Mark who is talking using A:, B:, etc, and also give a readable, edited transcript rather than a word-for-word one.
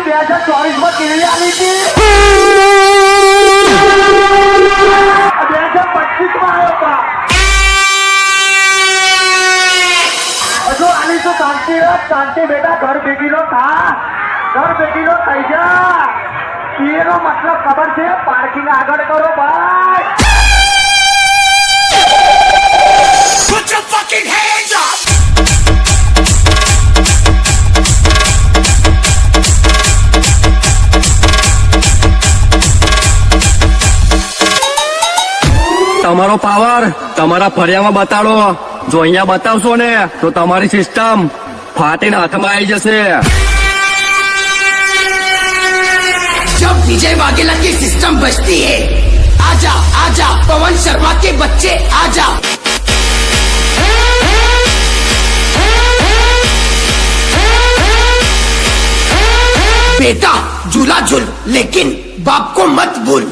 A: 2024 માં કેવી આવી હતી 2025 માં આવ્યો હતા હજુ આની તો શાંતિ બેટા ઘર ભેગીનો થઈ જા એનો મતલબ ખબર છે પાર્કિંગ આગળ કરો ભાઈ
B: Put your fucking hands up!
C: તમારો પાવર તમારા ફરિયામાં બતાડો જો અહીંયા બતાવશો ને તો તમારી સિસ્ટમ ફાટીને હાથમાં આવી જશે
B: जब विजय वाघेला की सिस्टम बजती है आजा आजा पवन शर्मा के बच्चे आजा बेटा झूला झूल लेकिन बाप को मत भूल